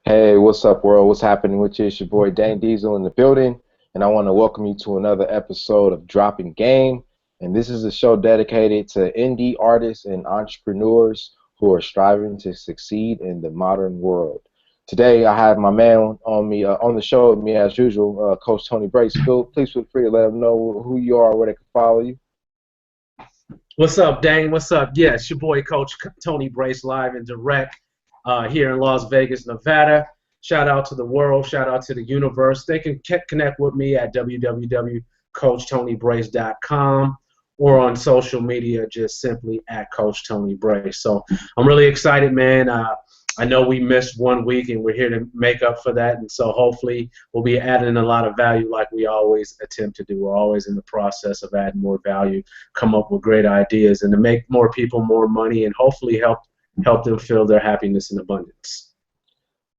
Hey, what's up, world? What's happening with you? It's your boy Dane Diesel in the building, and I want to welcome you to another episode of Dropping Game. And this is a show dedicated to indie artists and entrepreneurs who are striving to succeed in the modern world. Today, I have my man on me on the show with me as usual, Coach Tony Brace. Please feel free to let them know who you are, where they can follow you. What's up, Dane? What's up? Yes, your boy, Coach Tony Brace, live and direct here in Las Vegas, Nevada. Shout out to the world. Shout out to the universe. They can connect with me at www.coachtonybrace.com or on social media, just simply at Coach Tony Brace. So I'm really excited, man. I know we missed 1 week, and we're here to make up for that. And so hopefully we'll be adding a lot of value like we always attempt to do. We're always in the process of adding more value, come up with great ideas, and to make more people more money and hopefully help them feel their happiness and abundance.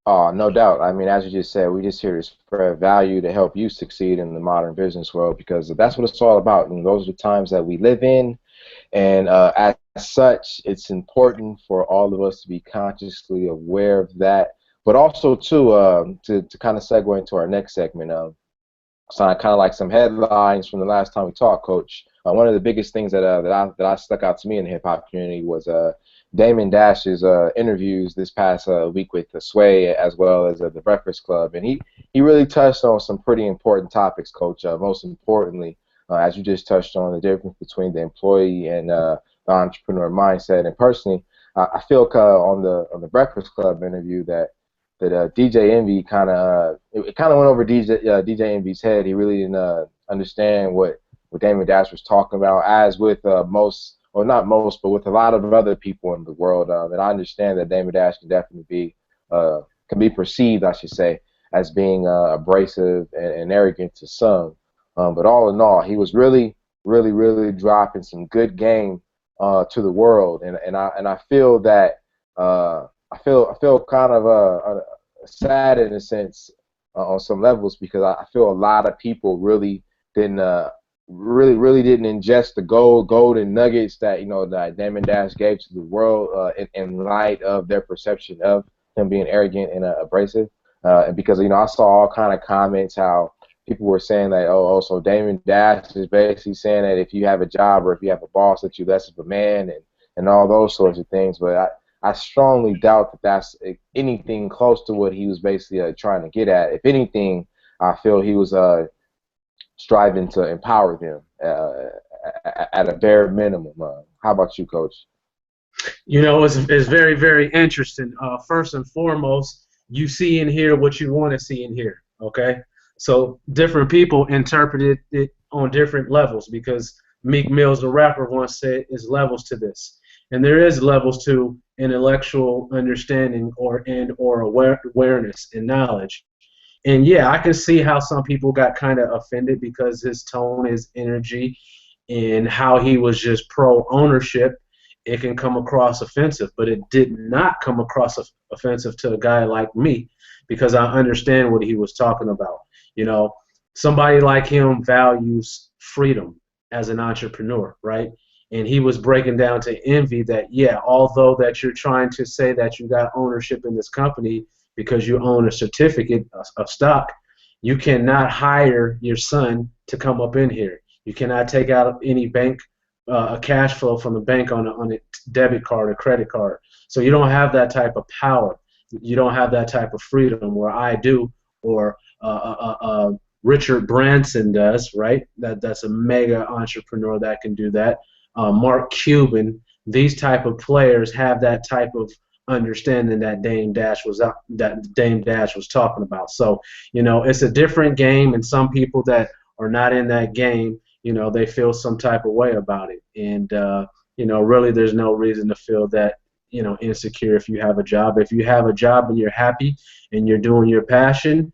Oh, no doubt. I mean, as you just said, we just here to spread value to help you succeed in the modern business world because that's what it's all about. And those are the times that we live in. And as such, it's important for all of us to be consciously aware of that, but also to kind of segue into our next segment. So I kind of like some headlines from the last time we talked, Coach. One of the biggest things that I stuck out to me in the hip hop community was Damon Dash's interviews this past week with Sway as well as the Breakfast Club, and he really touched on some pretty important topics, Coach. Most importantly, as you just touched on, the difference between the employee and the entrepreneur mindset. And personally, I feel on the Breakfast Club interview that DJ Envy it kind of went over DJ Envy's head. He really didn't understand what Damon Dash was talking about, as with most, or not most, but with a lot of other people in the world. And I understand that Damon Dash can definitely can be perceived, I should say, as being abrasive and arrogant to some. But all in all, he was really dropping some good game to the world, and I feel that. I feel kind of sad in a sense on some levels because I feel a lot of people really didn't really didn't ingest the golden nuggets that that Damon Dash gave to the world in light of their perception of him being arrogant and abrasive. And because I saw all kind of comments how people were saying that so Damon Dash is basically saying that if you have a job or if you have a boss that you're less of a man and all those sorts of things. But I strongly doubt that that's anything close to what he was basically trying to get at. If anything, I feel he was striving to empower them at a bare minimum. How about you, Coach? It's very, very interesting. First and foremost, you see and hear what you want to see and hear, okay? So different people interpreted it on different levels because Meek Mills, the rapper, once said, "Is levels to this." And there is levels to intellectual understanding or awareness and knowledge. And yeah, I can see how some people got kind of offended because his tone, his energy, and how he was just pro ownership. It can come across offensive, but it did not come across offensive to a guy like me because I understand what he was talking about. You know, somebody like him values freedom as an entrepreneur, right? And he was breaking down to Envy that, yeah, although that you're trying to say that you got ownership in this company because you own a certificate of stock, you cannot hire your son to come up in here. You cannot take out any bank cash flow from the bank on a debit card or credit card. So you don't have that type of power. You don't have that type of freedom where I do or Richard Branson does, right? That's a mega entrepreneur that can do that. Mark Cuban, these type of players have that type of understanding that Dame Dash was talking about. So, it's a different game, and some people that are not in that game, they feel some type of way about it. And really there's no reason to feel that, insecure if you have a job. If you have a job and you're happy and you're doing your passion,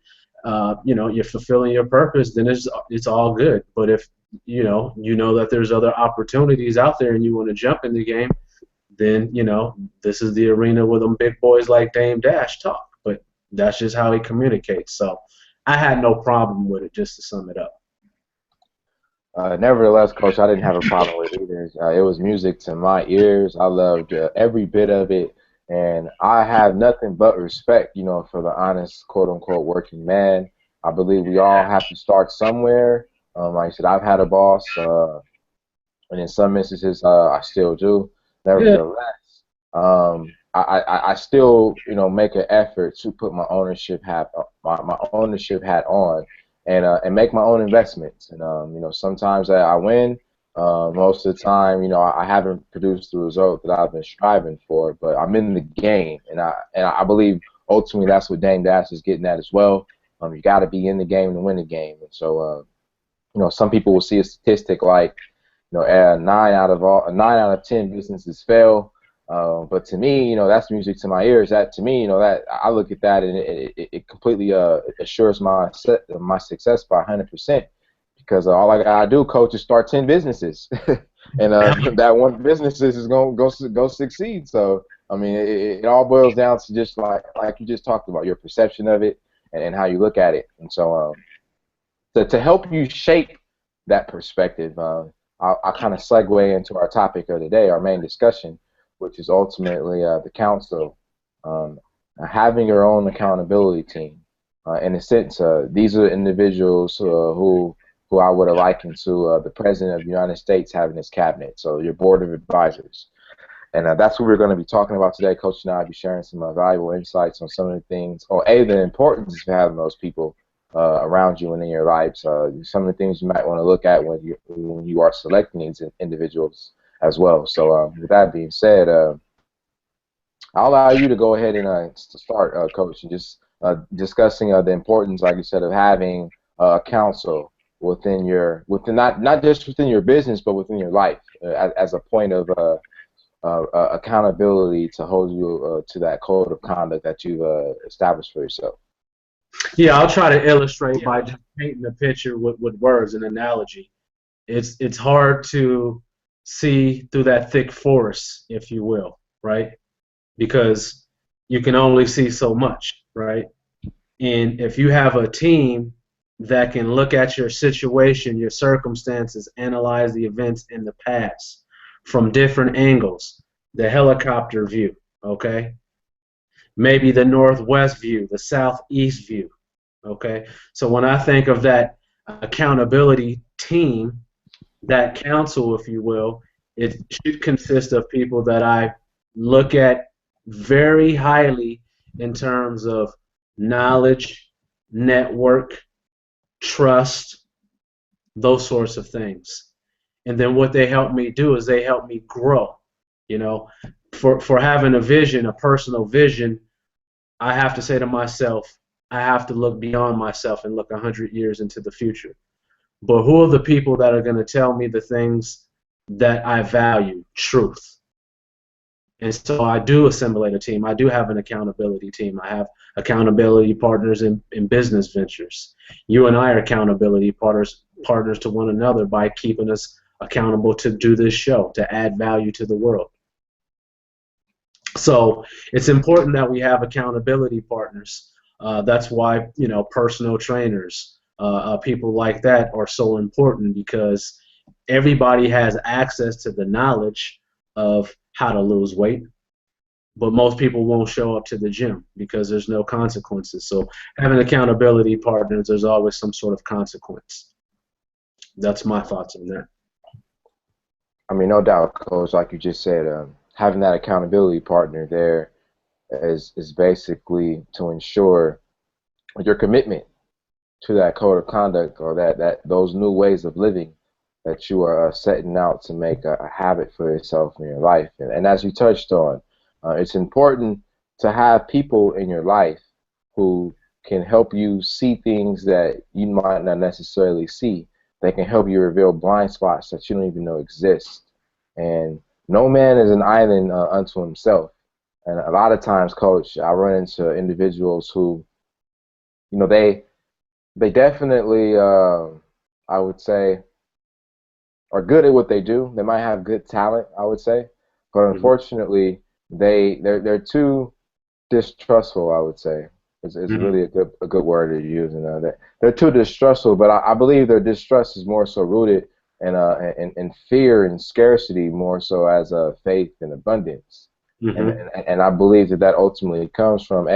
you're fulfilling your purpose, then it's all good. But if you know that there's other opportunities out there and you want to jump in the game, then this is the arena where them big boys like Dame Dash talk. But that's just how he communicates. So I had no problem with it, just to sum it up. Nevertheless, Coach, I didn't have a problem with it either. It was music to my ears. I loved every bit of it. And I have nothing but respect, for the honest, quote unquote, working man. I believe we all have to start somewhere. Like I said, I've had a boss, and in some instances, I still do. Yeah. Nevertheless, I still, make an effort to put my ownership hat on, and make my own investments. And sometimes I win. Most of the time, I haven't produced the result that I've been striving for, but I'm in the game, and I believe ultimately that's what Dame Dash is getting at as well. You got to be in the game to win the game, and so some people will see a statistic like, 9 out of 10 businesses fail. But to me, that's music to my ears. That to me, that I look at that and it completely assures my success by 100%. Because all I gotta do, coach, is start 10 businesses, and that one business is gonna go succeed. So I mean, it all boils down to just like you just talked about, your perception of it and how you look at it. And so to help you shape that perspective, I'll kind of segue into our topic of the day, our main discussion, which is ultimately the council, um, having your own accountability team. In a sense, these are individuals who I would have likened to the President of the United States having his cabinet, so your board of advisors. And that's what we're going to be talking about today. Coach and I will be sharing some valuable insights on some of the things, or the importance of having those people around you and in your lives. Some of the things you might want to look at when you are selecting these individuals as well. So with that being said, I'll allow you to go ahead and start, Coach, and just discussing the importance, like you said, of having a counsel within not just within your business, but within your life as a point of accountability to hold you to that code of conduct that you've established for yourself. Yeah, I'll try to illustrate by just painting a picture with words and analogy. It's hard to see through that thick forest, if you will, right? Because you can only see so much, right? And if you have a team that can look at your situation, your circumstances, analyze the events in the past from different angles, the helicopter view, okay? Maybe the northwest view, the southeast view, okay? So when I think of that accountability team, that council, if you will, it should consist of people that I look at very highly in terms of knowledge, network, trust, those sorts of things. And then what they help me do is they help me grow. You know, for having a vision, a personal vision, I have to say to myself, I have to look beyond myself and look 100 years into the future. But who are the people that are going to tell me the things that I value? Truth. And so I do assimilate a team. I do have an accountability team. I have accountability partners in business ventures. You and I are accountability partners to one another by keeping us accountable to do this show, to add value to the world. So it's important that we have accountability partners. That's why, personal trainers, people like that are so important, because everybody has access to the knowledge of how to lose weight, but most people won't show up to the gym because there's no consequences. So having accountability partners, there's always some sort of consequence. That's my thoughts on that. I mean, no doubt, Coach, like you just said, having that accountability partner there is basically to ensure your commitment to that code of conduct, or that those new ways of living that you are setting out to make a habit for yourself in your life. And as you touched on, it's important to have people in your life who can help you see things that you might not necessarily see. They can help you reveal blind spots that you don't even know exist. And no man is an island unto himself. And a lot of times, Coach, I run into individuals who, they definitely, I would say, are good at what they do. They might have good talent, I would say, but unfortunately, they're too distrustful, I would say. It's really a good word to use. And they're too distrustful, but I believe their distrust is more so rooted in fear and scarcity, more so as faith and abundance. and I believe that that ultimately comes from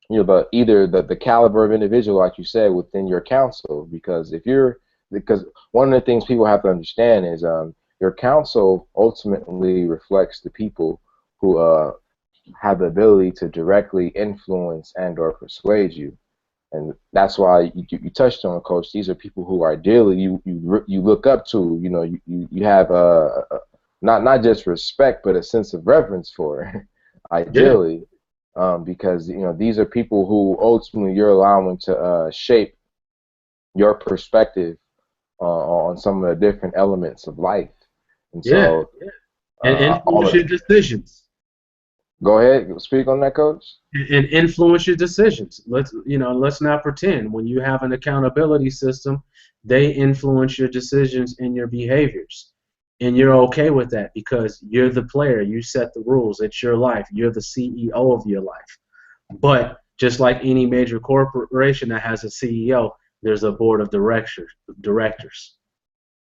you know, either the caliber of individual, like you said, within your council. Because one of the things people have to understand is your council ultimately reflects the people who have the ability to directly influence and or persuade you. And that's why you touched on, Coach. These are people who ideally you look up to. You know, you have not just respect, but a sense of reverence for, Yeah. ideally, because you know these are people who ultimately you're allowing to shape your perspective on some of the different elements of life. And Yeah. so, And all influence of, your decisions. go ahead, speak on that, Coach. And influence your decisions. Let's not pretend when you have an accountability system, they influence your decisions and your behaviors. And you're okay with that because you're the player. You set the rules. It's your life. You're the CEO of your life. But just like any major corporation that has a CEO, there's a board of directors,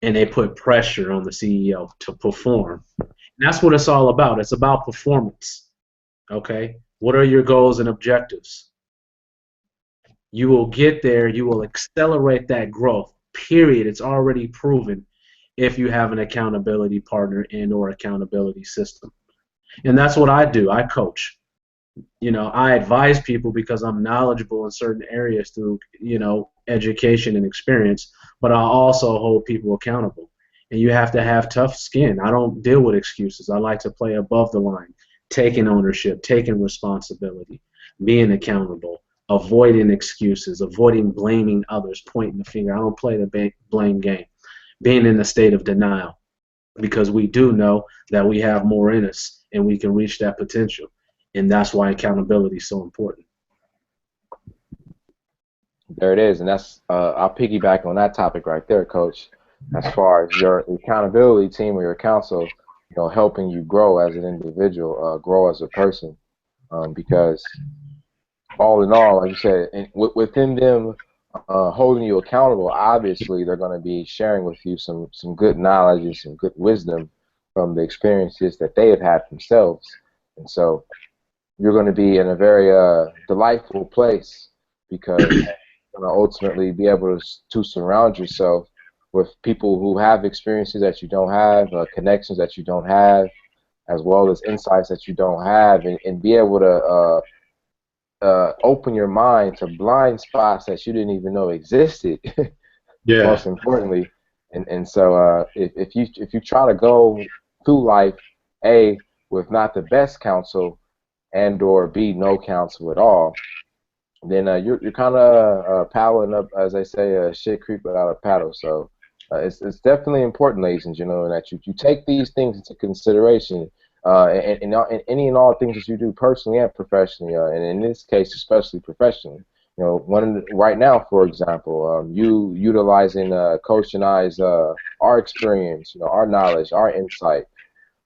and they put pressure on the CEO to perform. And that's what it's all about. It's about performance. Okay? What are your goals and objectives? You will get there, you will accelerate that growth. Period. It's already proven if you have an accountability partner and or accountability system. And that's what I do. I coach. I advise people because I'm knowledgeable in certain areas through, education and experience, but I also hold people accountable. And you have to have tough skin. I don't deal with excuses. I like to play above the line, taking ownership, taking responsibility, being accountable, avoiding excuses, avoiding blaming others, pointing the finger. I don't play the blame game. Being in a state of denial because we do know that we have more in us and we can reach that potential. And that's why accountability is so important. There it is, and that's I'll piggyback on that topic right there, Coach. As far as your accountability team or your council, you know, helping you grow as an individual, grow as a person, because all in all, like you said, within them holding you accountable, obviously they're going to be sharing with you some good knowledge and some good wisdom from the experiences that they have had themselves, and so you're going to be in a very delightful place because you're going to ultimately be able to surround yourself with people who have experiences that you don't have, connections that you don't have, as well as insights that you don't have, and be able to open your mind to blind spots that you didn't even know existed. Yeah. Most importantly, and so if you try to go through life, a with not the best counsel and or B no counsel at all, then you're kind of paddling up, as they say, shit creek without a paddle. So it's definitely important, ladies and gentlemen, that you take these things into consideration in any and all things that you do personally and professionally, and in this case, especially professionally. You know, right now, for example, you utilizing Coach and I's our experience, you know, our knowledge, our insight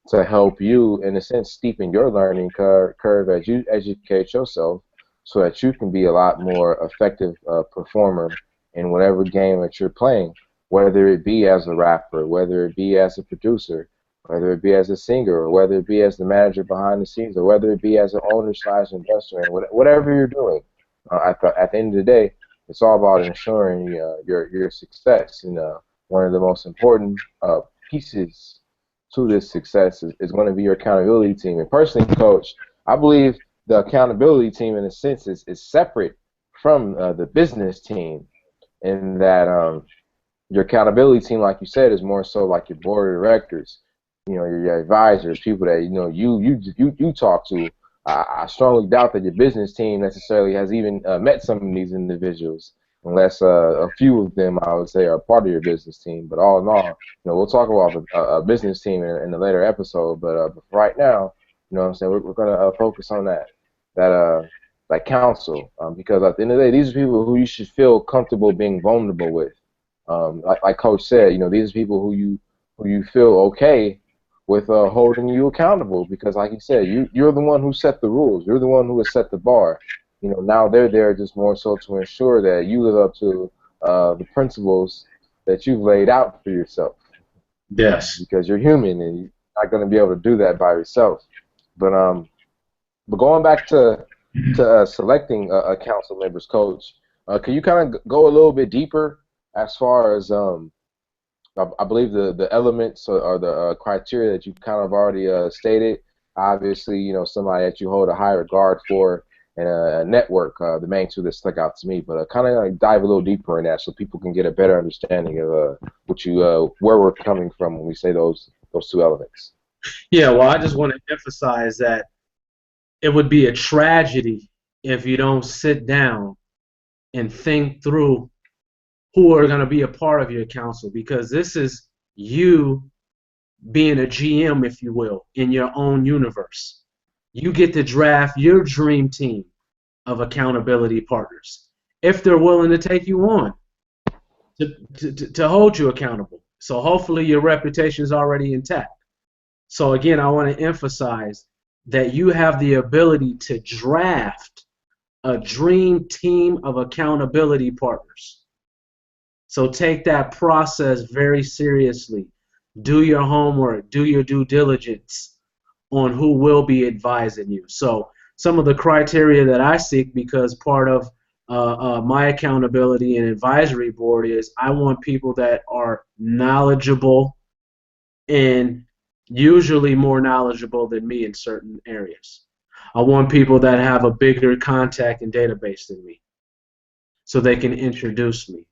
to help you, in a sense, steepen your learning curve as you educate yourself so that you can be a lot more effective performer in whatever game that you're playing, whether it be as a rapper, whether it be as a producer, whether it be as a singer, or whether it be as the manager behind the scenes, or whether it be as an owner/investor, and whatever you're doing. At the end of the day, it's all about ensuring your success. And one of the most important pieces to this success is going to be your accountability team. And personally, Coach, I believe the accountability team, in a sense, is separate from the business team, in that your accountability team, like you said, is more so like your board of directors, you know, your advisors, people that you talk to. I strongly doubt that your business team necessarily has even met some of these individuals, unless a few of them, I would say, are part of your business team. But all in all, you know, we'll talk about a business team in a later episode. But for right now, you know what I'm saying, we're going to focus on that counsel, because at the end of the day, these are people who you should feel comfortable being vulnerable with. Like Coach said, you know, these are people who you feel okay with holding you accountable, because, like you said, you're the one who set the rules. You're the one who has set the bar. You know, now they're there just more so to ensure that you live up to the principles that you've laid out for yourself, Yes. because you're human, and not going to be able to do that by yourself. But but going back to selecting a council members, coach, can you kind of go a little bit deeper as far as I believe the elements or the criteria that you kind of already stated. Obviously, somebody that you hold a high regard for, and a network, the main two that stuck out to me. But kind of like dive a little deeper in that, so people can get a better understanding of where we're coming from when we say those two elements. Yeah, well, I just want to emphasize that it would be a tragedy if you don't sit down and think through who are going to be a part of your council, because this is you being a GM, if you will, in your own universe. You get to draft your dream team of accountability partners if they're willing to take you on to hold you accountable. So hopefully your reputation is already intact. So again, I want to emphasize that you have the ability to draft a dream team of accountability partners. So take that process very seriously. Do your homework, do your due diligence on who will be advising you. So some of the criteria that I seek, because part of my accountability and advisory board, is I want people that are knowledgeable, and usually more knowledgeable than me in certain areas. I want people that have a bigger contact and database than me, so they can introduce me,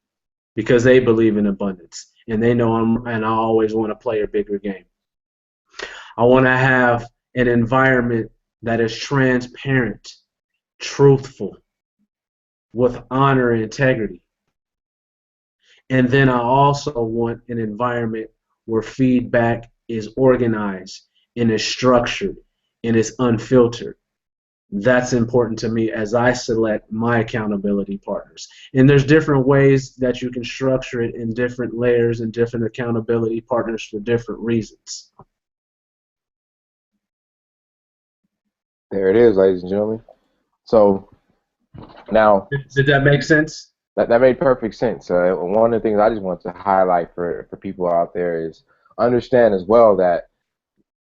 because they believe in abundance and they know I always want to play a bigger game. I want to have an environment that is transparent, truthful, with honor and integrity. And then I also want an environment where feedback is organized and is structured and is unfiltered. That's important to me as I select my accountability partners. And there's different ways that you can structure it in different layers and different accountability partners for different reasons. There it is, ladies and gentlemen. So now, did that make sense? That made perfect sense. One of the things I just want to highlight for people out there is understand as well that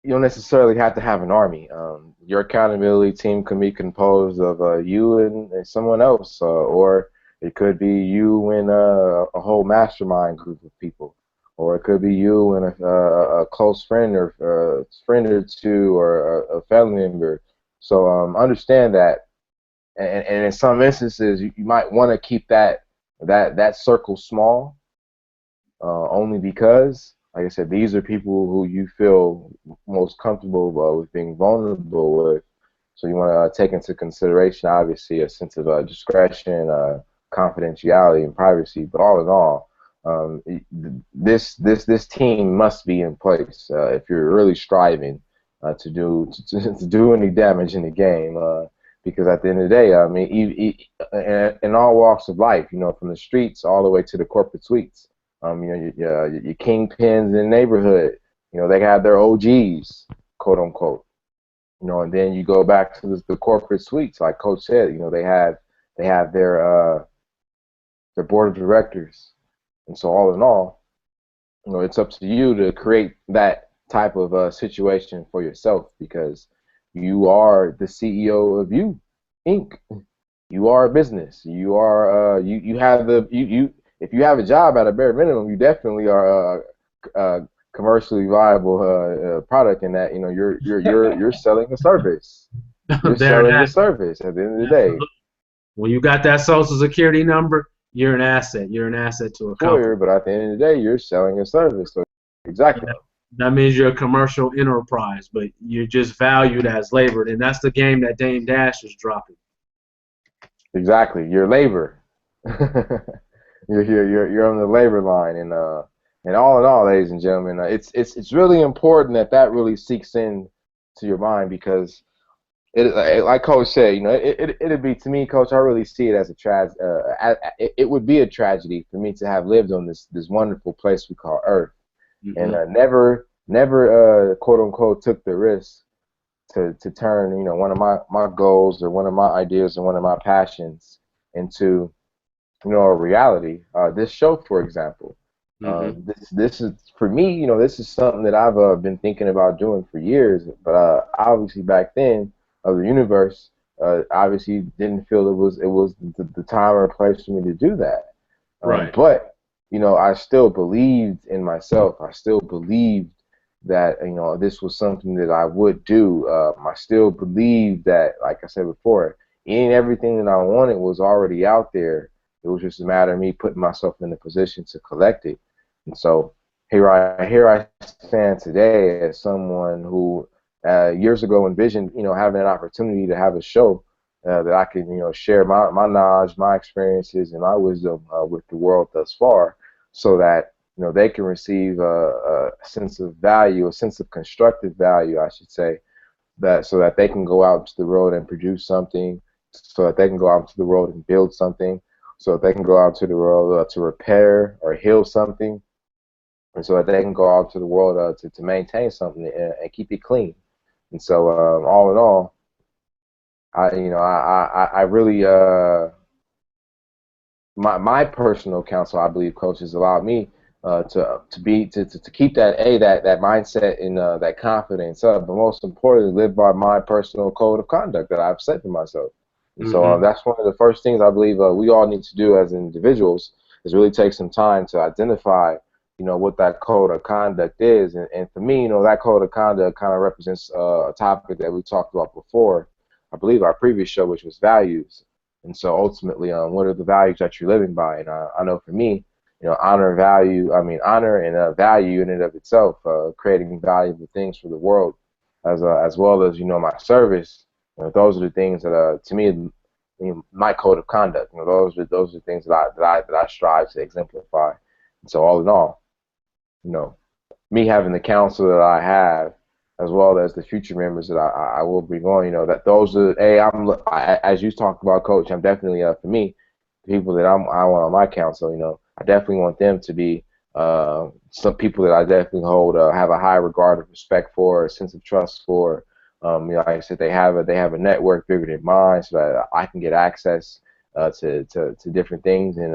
you don't necessarily have to have an army. Your accountability team can be composed of you and someone else, or it could be you and a whole mastermind group of people, or it could be you and a close friend or a friend or two, or a family member. So understand that, and in some instances, you might want to keep that circle small, only because, like I said, these are people who you feel most comfortable with being vulnerable with. So you want to take into consideration, obviously, a sense of discretion, confidentiality, and privacy. But all in all, this team must be in place if you're really striving to do any damage in the game. Because at the end of the day, I mean, in all walks of life, from the streets all the way to the corporate suites. Your kingpins in the neighborhood, they have their OGs, quote unquote, and then you go back to the corporate suites, like Coach said, they have their board of directors, and so all in all, it's up to you to create that type of situation for yourself, because you are the CEO of you, Inc. You are a business. You are you have you. If you have a job at a bare minimum, you definitely are a commercially viable product in that you're selling a service. You're selling a service at the end of the day. When you got that social security number, you're an asset. You're an asset to a company. But at the end of the day, you're selling a service. So exactly. That means you're a commercial enterprise, but you're just valued as labor, and that's the game that Dame Dash is dropping. Exactly, your labor. You're on the labor line, and all in all, ladies and gentlemen, it's really important that really sinks in to your mind, because like Coach said, it'd be, to me, Coach, I really see it as it would be a tragedy for me to have lived on this wonderful place we call Earth. Mm-hmm. And never quote unquote took the risk to turn one of my goals or one of my ideas or one of my passions into a reality. This show, for example, Mm-hmm. This is for me, this is something that I've been thinking about doing for years. But obviously back then, of the universe, obviously didn't feel it was the time or place for me to do that. Right. But I still believed in myself. I still believed that this was something that I would do. I still believed that, like I said before, everything that I wanted was already out there. It was just a matter of me putting myself in a position to collect it. And so here I stand today as someone who years ago envisioned having an opportunity to have a show that I could share my knowledge, my experiences, and my wisdom with the world thus far, so that they can receive a sense of value, a sense of constructive value, I should say, that so that they can go out into the world and produce something, so that they can go out into the world and build something, so that they can go out to the world to repair or heal something, and so that they can go out to the world to maintain something and keep it clean. And so, all in all, I really my personal counsel, I believe, coach, has allowed me to keep that mindset and that confidence up, but most importantly, live by my personal code of conduct that I've set for myself. And so Mm-hmm. that's one of the first things I believe we all need to do as individuals is really take some time to identify, what that code of conduct is. And for me, that code of conduct kind of represents a topic that we talked about before, I believe our previous show, which was values. And so ultimately, what are the values that you're living by? And I know for me, honor and value in and of itself, creating valuable things for the world, as well as my service. Those are the things that to me, my code of conduct. Those are the things that I strive to exemplify. And so all in all, you know, me having the counsel that I have, as well as the future members that I will bring on, that those are, hey, as you talked about, Coach, I'm definitely, for me, the people that I want on my council, I definitely want them to be some people that I definitely hold, have a high regard of respect for, a sense of trust for. Like I said, they have a network bigger than mine, so that I can get access to different things, and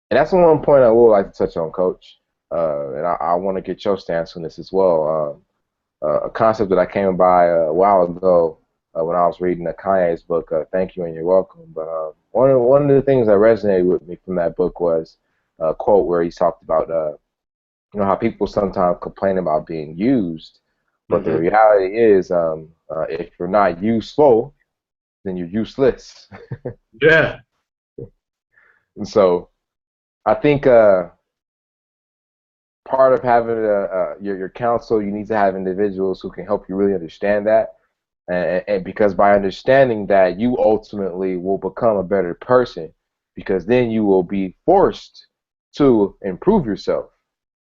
that's the one point I would like to touch on, Coach. And I want to get your stance on this as well. A concept that I came by a while ago when I was reading Kanye's book, Thank You and You're Welcome. But one of the things that resonated with me from that book was a quote where he talked about how people sometimes complain about being used, but the Mm-hmm. reality is if you're not useful, then you're useless. Yeah. And so I think part of having your counsel, you need to have individuals who can help you really understand that, and because by understanding that, you ultimately will become a better person, because then you will be forced to improve yourself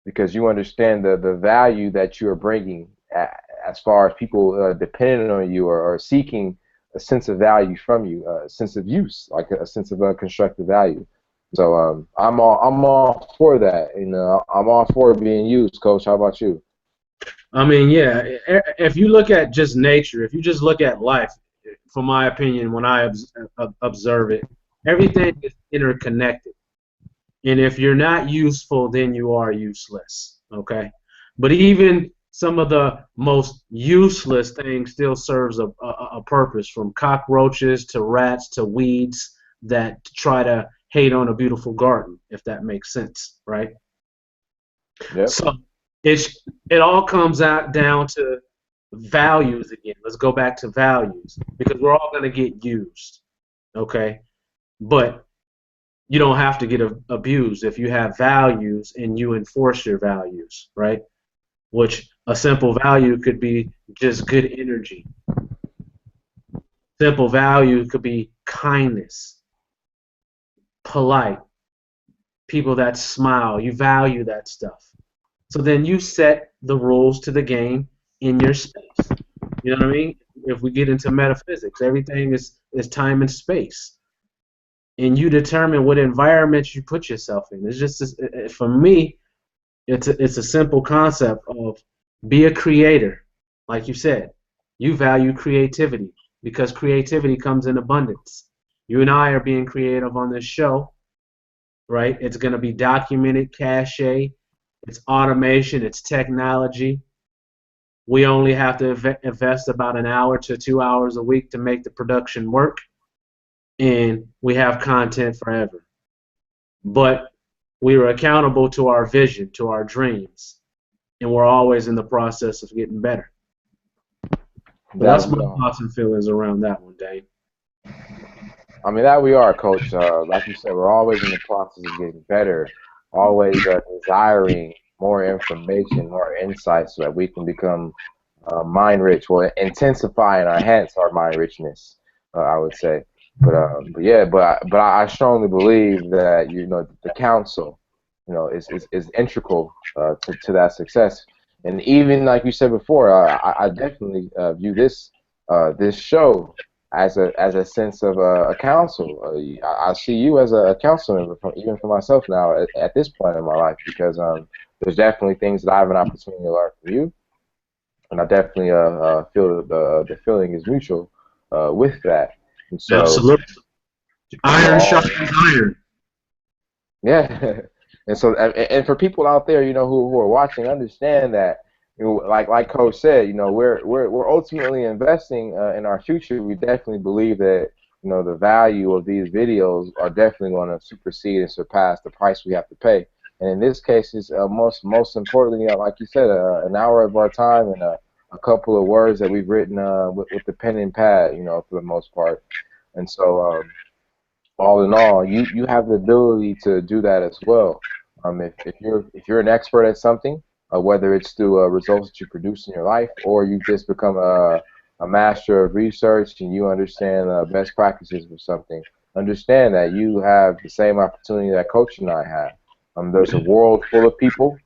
because you understand the value that you are bringing as far as people depending on you or seeking a sense of value from you, a sense of use, like a sense of constructive value. So I'm all for that. I'm all for being used, Coach. How about you? I mean, yeah. If you look at just nature, if you just look at life, from my opinion, when I observe it, everything is interconnected. And if you're not useful, then you are useless. Okay. But even some of the most useless things still serves a purpose, from cockroaches to rats to weeds that try to hate on a beautiful garden, if that makes sense, right? Yep. So it's it all comes out down to values again. Let's go back to values because we're all going to get used, okay? But you don't have to get abused if you have values and you enforce your values, right? Which a simple value could be just good energy. Simple value could be kindness, polite, people that smile. You value that stuff. So then you set the rules to the game in your space. You know what I mean? If we get into metaphysics, everything is time and space. And you determine what environment you put yourself in. It's just, for me, it's a simple concept of be a creator. Like you said, you value creativity because creativity comes in abundance. You and I are being creative on this show, right? It's going to be documented, cache, it's automation, it's technology. We only have to invest about an hour to 2 hours a week to make the production work, and we have content forever. But we are accountable to our vision, to our dreams, and we're always in the process of getting better. But That that's we my are. thoughts and feelings around that one, Dave. I mean, that we are, Coach. Like you said, we're always in the process of getting better, always desiring more information, more insights, so that we can become mind rich. Well, intensify and enhance our mind richness, I would say. But yeah, but I strongly believe that the council, is integral to that success. And even like you said before, I definitely view this show as a sense of a counsel. I see you as a counsel member, even for myself now at this point in my life, because there's definitely things that I have an opportunity to learn from you, and I definitely feel the feeling is mutual with that. And so Absolutely. we're Iron all sharpens iron. yeah. And for people out there, who are watching, understand that, like Coach said, we're ultimately investing in our future. We definitely believe that, the value of these videos are definitely going to supersede and surpass the price we have to pay. And in this case, it's most importantly, like you said, an hour of our time and a couple of words that we've written with the pen and pad, for the most part. And so, all in all, you have the ability to do that as well. If you're an expert at something, whether it's through results that you produce in your life, or you just become a master of research and you understand best practices for something, understand that you have the same opportunity that Coach and I have. There's a world full of people,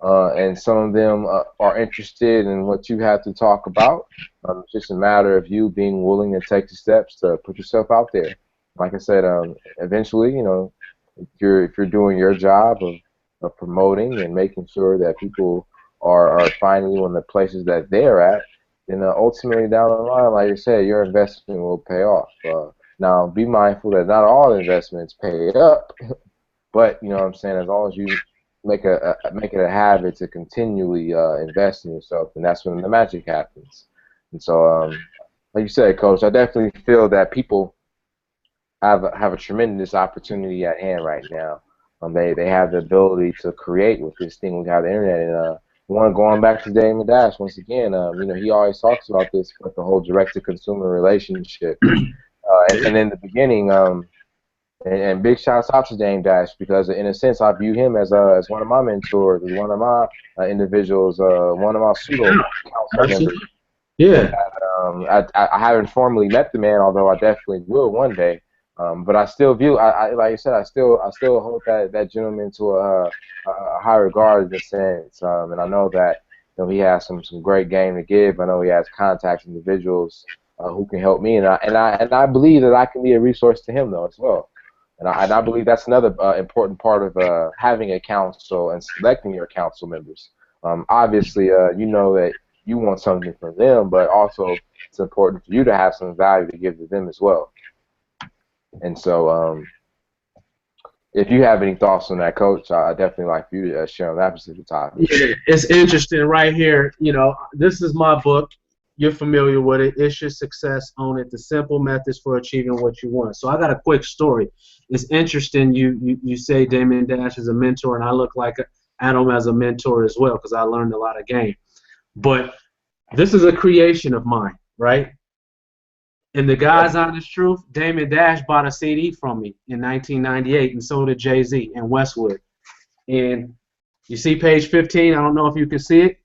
and some of them are interested in what you have to talk about. It's just a matter of you being willing to take the steps to put yourself out there. Like I said, eventually, if you're doing your job of promoting and making sure that people are finding you in the places that they're at, then ultimately down the line, like I said, your investment will pay off. Now, be mindful that not all investments pay up, but you know what I'm saying. As long as you make it a habit to continually invest in yourself, and that's when the magic happens. And so, like you said, Coach, I definitely feel that people have a tremendous opportunity at hand right now. They have the ability to create with this thing we have the internet. And going back to Damon Dash once again, he always talks about this with the whole direct to consumer relationship. And in the beginning, and big shouts out to Dame Dash, because in a sense I view him as one of my mentors, as one of my individuals, one of my pseudo council members. Yeah. I haven't formally met the man, although I definitely will one day. But I still view, like I said, I still hold that gentleman to a high regard in a sense. And I know that he has some great game to give. I know he has contacts individuals who can help me, and I believe that I can be a resource to him though as well. And I believe that's another important part of having a council and selecting your council members. Obviously, you know that you want something from them, but also it's important for you to have some value to give to them as well. And so, if you have any thoughts on that, Coach, I definitely like for you to share on that specific topic. Yeah, it's interesting right here. This is my book. You're familiar with it. It's Your Success, Own It, the simple methods for achieving what you want. So I got a quick story. It's interesting you say Damon Dash is a mentor, and I look like Adam as a mentor as well, because I learned a lot of game. But this is a creation of mine, right? And the God's honest truth, Damon Dash bought a CD from me in 1998, and so did Jay-Z and Westwood. And you see page 15, I don't know if you can see it.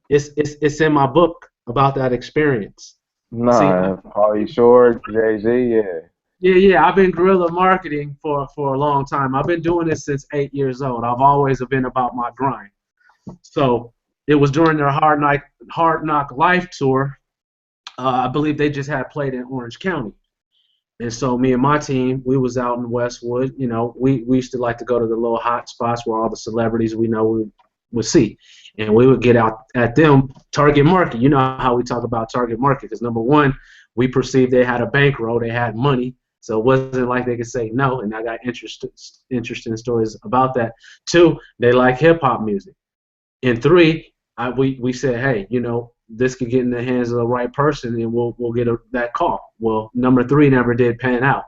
It's in my book about that experience. Nah, Pauly Shore, Jay-Z, yeah. Yeah, I've been guerrilla marketing for a long time. I've been doing this since 8 years old. I've always been about my grind. So it was during their Hard Knock Life tour. I believe they just had played in Orange County. And so me and my team, we was out in Westwood. We used to like to go to the little hot spots where all the celebrities we know we would see. And we would get out at them, target market. You know how we talk about target market, because number one, we perceived they had a bankroll, they had money, So it wasn't like they could say no, and I got interesting stories about that. 2, they like hip hop music. And 3, we said, hey, this could get in the hands of the right person, and we'll get that call. Well, number 3 never did pan out,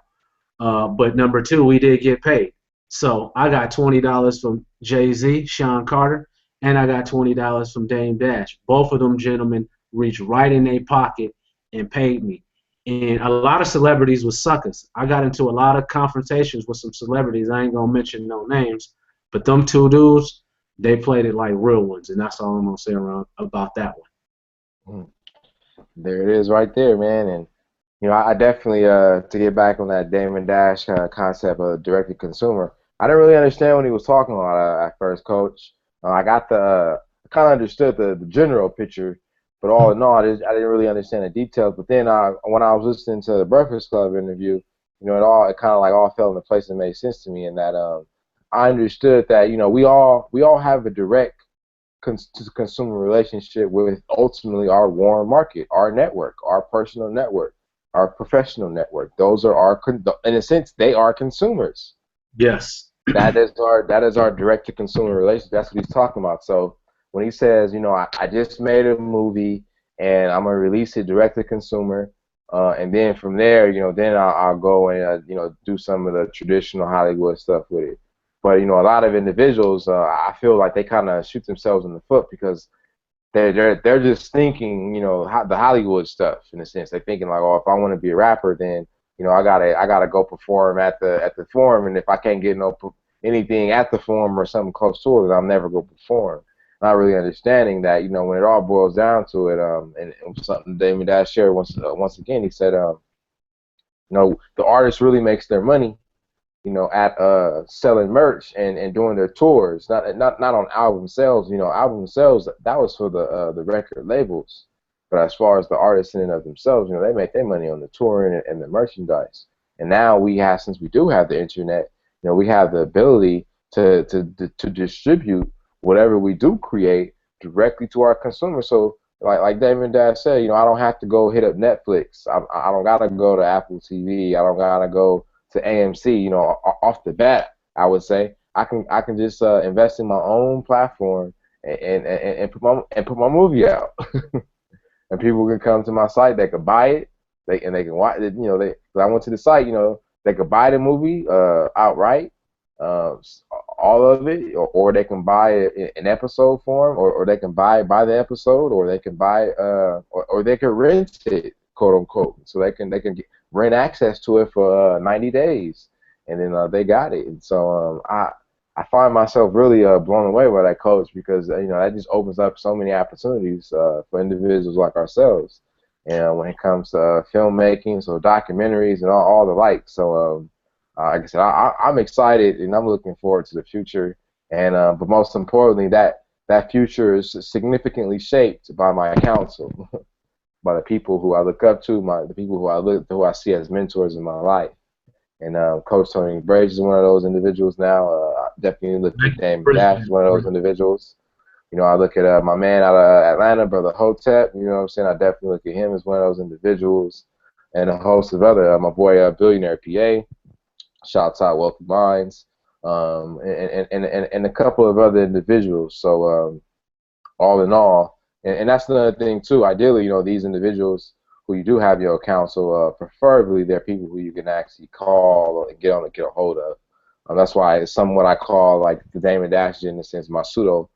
but number 2, we did get paid. So I got $20 from Jay-Z, Sean Carter, and I got $20 from Dame Dash. Both of them gentlemen reached right in their pocket and paid me. And a lot of celebrities were suckers. I got into a lot of confrontations with some celebrities. I ain't gonna mention no names, but them 2 dudes, they played it like real ones, and that's all I'm gonna say around about that one. There it is, right there, man. And I definitely to get back on that Damon Dash concept of direct to consumer. I didn't really understand what he was talking about at first, Coach. I got I kind of understood the general picture, but all in all, I didn't really understand the details. But then when I was listening to the Breakfast Club interview, it kind of like all fell into place and made sense to me. In that I understood that we all have a direct consumer relationship with ultimately our warm market, our network, our personal network, our professional network. Those are in a sense, they are consumers. Yes. That is our direct to consumer relationship. That's what he's talking about. So when he says, I just made a movie and I'm gonna release it direct to consumer, and then from there, then I'll go and do some of the traditional Hollywood stuff with it. But a lot of individuals, I feel like they kind of shoot themselves in the foot because they're just thinking, the Hollywood stuff in a sense. They're thinking like, oh, if I want to be a rapper, then I gotta go perform at the Forum, and if I can't get anything at the Forum or something close to it, then I'll never go perform. Not really understanding that, when it all boils down to it, and something Damon Dash shared once again, he said, the artist really makes their money, at selling merch and doing their tours, not on album sales. Album sales, that was for the record labels. But as far as the artists in and of themselves, they make their money on the touring and the merchandise. And now since we do have the internet, we have the ability to distribute whatever we do create directly to our consumers. So like David Dash said, I don't have to go hit up Netflix. I don't gotta go to Apple TV. I don't gotta go to AMC. Off the bat, I would say I can just invest in my own platform and put my movie out. And people can come to my site. They can buy it. They can watch it. I went to the site. They could buy the movie outright, all of it, or they can buy it in episode form, or they can buy the episode, or they can buy or they can rent it, quote unquote. So they can rent access to it for 90 days, and then they got it. And so I find myself really blown away by that, Coach, because that just opens up so many opportunities for individuals like ourselves, and when it comes to filmmaking, so documentaries and all the like. So like I said, I'm excited and I'm looking forward to the future, and but most importantly, that future is significantly shaped by my counsel, by the people who I look up to, the people who I see as mentors in my life. And Coach Tony Braves is one of those individuals now. I definitely look at Damon Dash as one of those individuals. I look at my man out of Atlanta, Brother Hotep. You know what I'm saying? I definitely look at him as one of those individuals. And a host of other, my boy Billionaire PA, shouts out Wealthy Minds, and a couple of other individuals. So all in all, and that's another thing too. Ideally, these individuals who you do have your counsel, preferably they're people who you can actually call and get a hold of. That's why it's somewhat I call like the Damon Dash in a sense my pseudo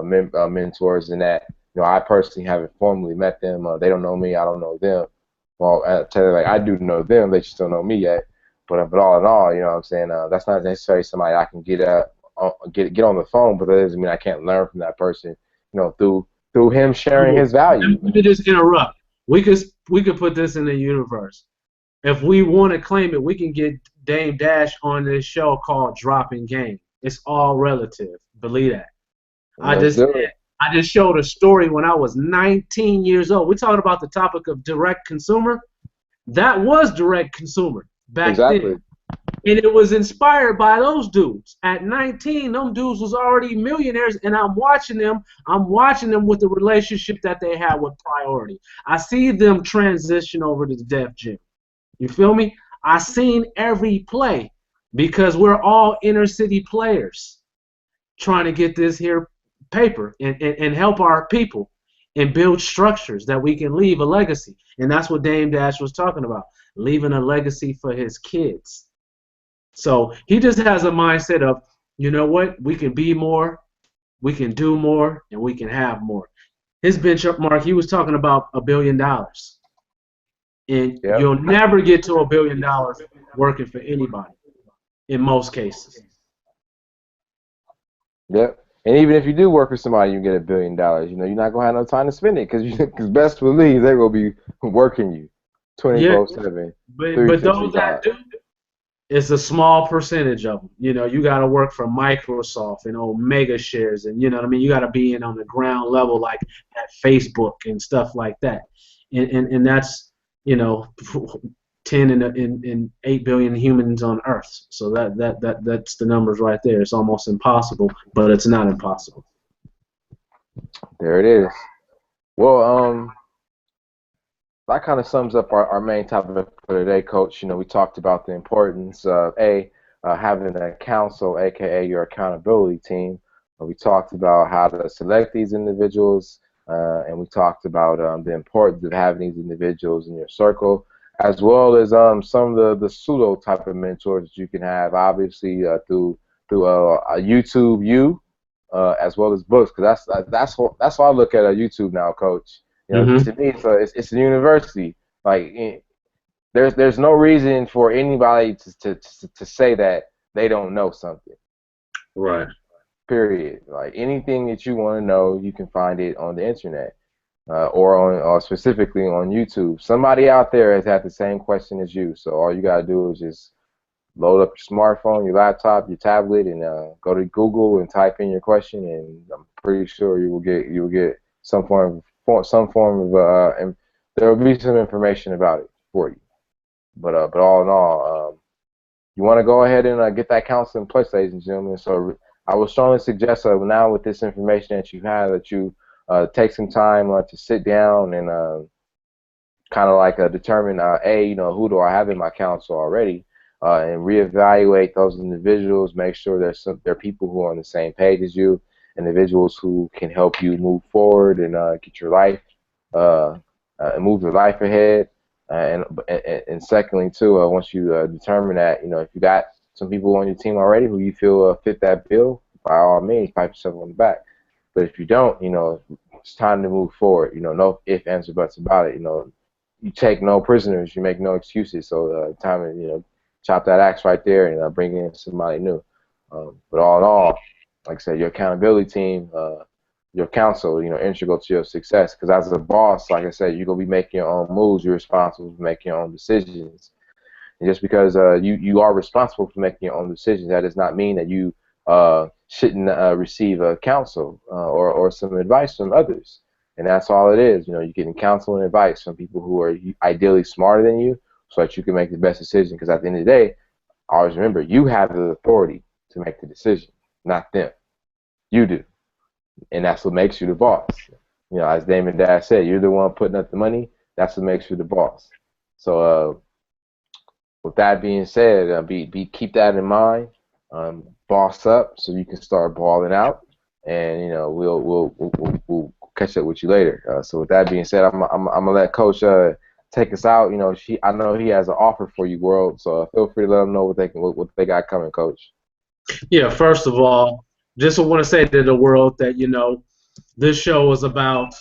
mentors, in that I personally haven't formally met them. They don't know me, I don't know them. Well, I do know them, they just don't know me yet. But all in all, what I'm saying, that's not necessarily somebody I can get on the phone, but that doesn't mean I can't learn from that person, through him sharing his value. Let me just interrupt. We could put this in the universe. If we want to claim it, we can get Dame Dash on this show called Dropping Game. It's all relative. Believe that. I just showed a story when I was 19 years old. We're talking about the topic of direct consumer. That was direct consumer back then. And it was inspired by those dudes. At 19, them dudes was already millionaires, and I'm watching them with the relationship that they had with Priority. I see them transition over to Def Jam. You feel me? I seen every play because we're all inner city players trying to get this here paper and help our people and build structures that we can leave a legacy. And that's what Dame Dash was talking about, leaving a legacy for his kids. So he just has a mindset of, you know what, we can be more, we can do more, and we can have more. His benchmark, he was talking about $1 billion. And Yep. you'll never get to $1 billion working for anybody in most cases. Yep. And even if you do work for somebody, you get $1 billion. You know, you're not gonna have no time to spend it because best believe they're gonna be working you 24/7. But those that do, it's a small percentage of them. You know, you got to work for Microsoft and Omega shares, and you know what I mean. You got to be in on the ground level, like at Facebook and stuff like that. And that's, you know, 10 and 8 billion humans on Earth. So that's the numbers right there. It's almost impossible, but it's not impossible. There it is. Well, that kind of sums up our main topic for today, Coach. You know, we talked about the importance of having a council, aka your accountability team. We talked about how to select these individuals, and we talked about the importance of having these individuals in your circle, as well as some of the pseudo type of mentors that you can have, obviously through YouTube, as well as books, because that's how I look at YouTube now, Coach. You know, to me, it's a university. Like, there's no reason for anybody to say that they don't know something. Right. Period. Like, anything that you want to know, you can find it on the internet, or specifically on YouTube. Somebody out there has had the same question as you. So all you gotta do is just load up your smartphone, your laptop, your tablet, and go to Google and type in your question, and I'm pretty sure you will get some form of and there will be some information about it for you. But all in all, you want to go ahead and get that counsel in place, ladies and gentlemen. So I would strongly suggest now with this information that you have, that you take some time to sit down and kind of like determine, you know, who do I have in my council already, and reevaluate those individuals. Make sure there are people who are on the same page as you, individuals who can help you move forward and get your life, move your life ahead. And secondly, too, once you determine that, you know, if you got some people on your team already who you feel fit that bill, by all means, pat yourself on the back. But if you don't, you know, it's time to move forward. You know, no ifs, ands, or buts about it. You know, you take no prisoners, you make no excuses. So time to, you know, chop that axe right there and bring in somebody new. But all in all, like I said, your accountability team, your counsel, you know, integral to your success. Because as a boss, like I said, you're gonna be making your own moves. You're responsible for making your own decisions. And just because you are responsible for making your own decisions, that does not mean that you shouldn't receive counsel or some advice from others. And that's all it is. You know, you're getting counsel and advice from people who are ideally smarter than you, so that you can make the best decision. Because at the end of the day, always remember, you have the authority to make the decision, not them. You do. And that's what makes you the boss. You know, as Damon Dash said, you're the one putting up the money. That's what makes you the boss. So with that being said, keep that in mind. Boss up so you can start balling out, and you know we'll catch up with you later. So with that being said, I'm gonna let Coach take us out. You know, I know he has an offer for you, world. So feel free to let them know what they got coming, Coach. Yeah. First of all, just want to say to the world that, you know, this show is about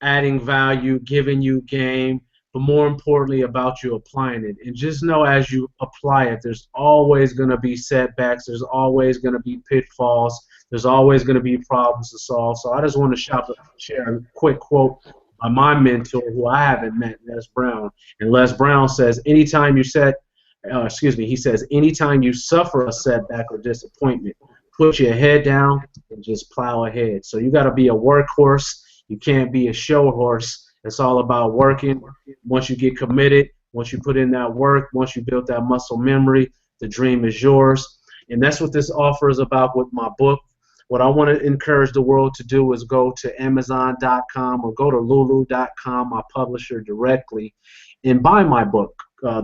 adding value, giving you game, but more importantly about you applying it. And just know, as you apply it, there's always going to be setbacks. There's always going to be pitfalls. There's always going to be problems to solve. So I just want to share a quick quote by my mentor, who I haven't met, Les Brown. And Les Brown says, he says, anytime you suffer a setback or disappointment, put your head down and just plow ahead. So you got to be a workhorse. You can't be a show horse. It's all about working. Once you get committed, once you put in that work, once you build that muscle memory, the dream is yours. And that's what this offer is about with my book. What I want to encourage the world to do is go to Amazon.com or go to Lulu.com, my publisher, directly, and buy my book.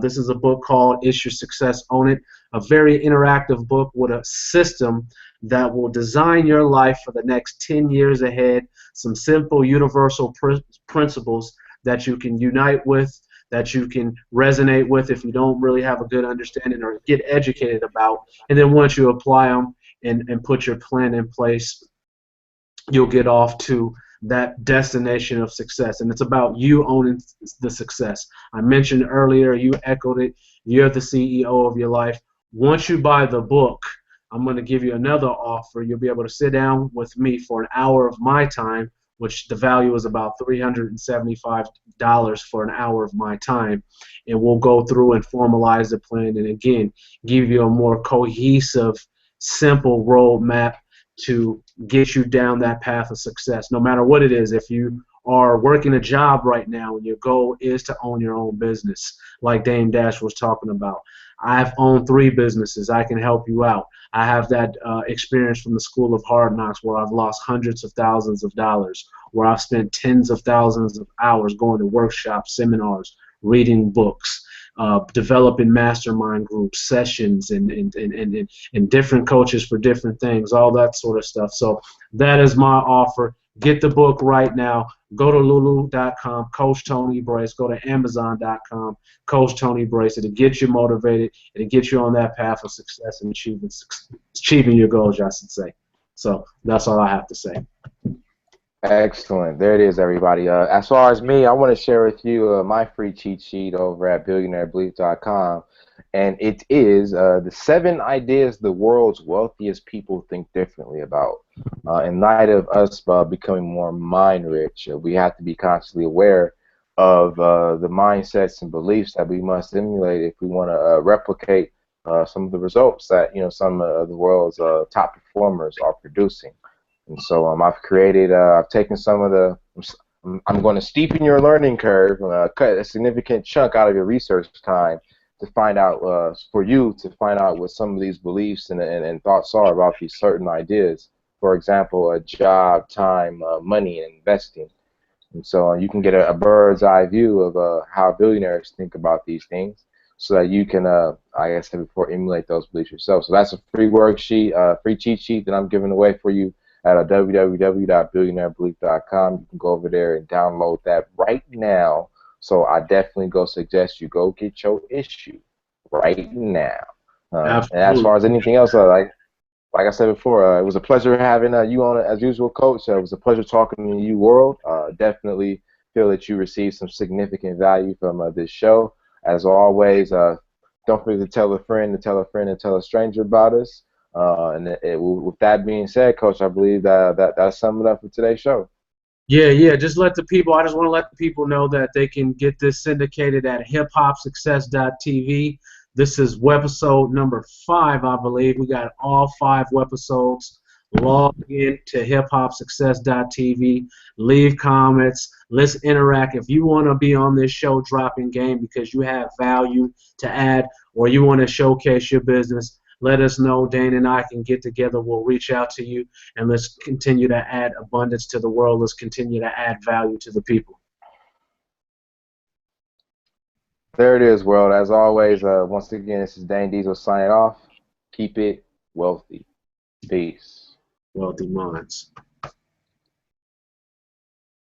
This is a book called "It's Your Success, Own It." A very interactive book with a system that will design your life for the next 10 years ahead. Some simple, universal principles that you can unite with, that you can resonate with if you don't really have a good understanding or get educated about. And then once you apply them and put your plan in place, you'll get off to that destination of success. And it's about you owning the success. I mentioned earlier, you echoed it, you're the CEO of your life. Once you buy the book, I'm going to give you another offer. You'll be able to sit down with me for an hour of my time, which the value is about $375 for an hour of my time. And we'll go through and formalize the plan and, again, give you a more cohesive, simple roadmap to get you down that path of success, no matter what it is. If you are working a job right now and your goal is to own your own business, like Dame Dash was talking about, I've owned 3 businesses. I can help you out. I have that experience from the School of Hard Knocks where I've lost hundreds of thousands of dollars, where I've spent tens of thousands of hours going to workshops, seminars, reading books, developing mastermind groups, sessions, and different coaches for different things, all that sort of stuff. So that is my offer. Get the book right now. Go to lulu.com, Coach Tony Brace. Go to amazon.com, Coach Tony Brace. It'll get you motivated. It'll get you on that path of success and achieving your goals, I should say. So that's all I have to say. Excellent. There it is, everybody. As far as me, I want to share with you my free cheat sheet over at billionairebelief.com. And it is the 7 ideas the world's wealthiest people think differently about. In light of us becoming more mind rich, we have to be constantly aware of the mindsets and beliefs that we must emulate if we want to replicate some of the results that some of the world's top performers are producing. And so I've taken some of the, I'm going to steepen your learning curve, cut a significant chunk out of your research time to find out, for you to find out what some of these beliefs and thoughts are about these certain ideas. For example, job, time, money, and investing. And so you can get a bird's eye view of how billionaires think about these things so that you can, like I said before, emulate those beliefs yourself. So that's a free worksheet, free cheat sheet that I'm giving away for you at www.billionairebelief.com. You can go over there and download that right now. So I definitely suggest you go get your issue right now. And as far as anything else, like I said before, it was a pleasure having you on as usual, Coach. It was a pleasure talking to you, world. Definitely feel that you received some significant value from this show. As always, don't forget to tell a friend, to tell a friend, and tell a stranger about us. With that being said, Coach, I believe that's summed it up for today's show. Yeah. Just let the people. I just want to let the people know that they can get this syndicated at hiphopsuccess.tv. This is webisode number 5, I believe. We got all 5 webisodes. Log in to hiphopsuccess.tv. Leave comments. Let's interact. If you want to be on this show dropping game because you have value to add or you want to showcase your business, let us know. Dane and I can get together. We'll reach out to you, and let's continue to add abundance to the world. Let's continue to add value to the people. There it is, world. As always, once again, this is Dane Diesel signing off. Keep it wealthy. Peace. Wealthy minds.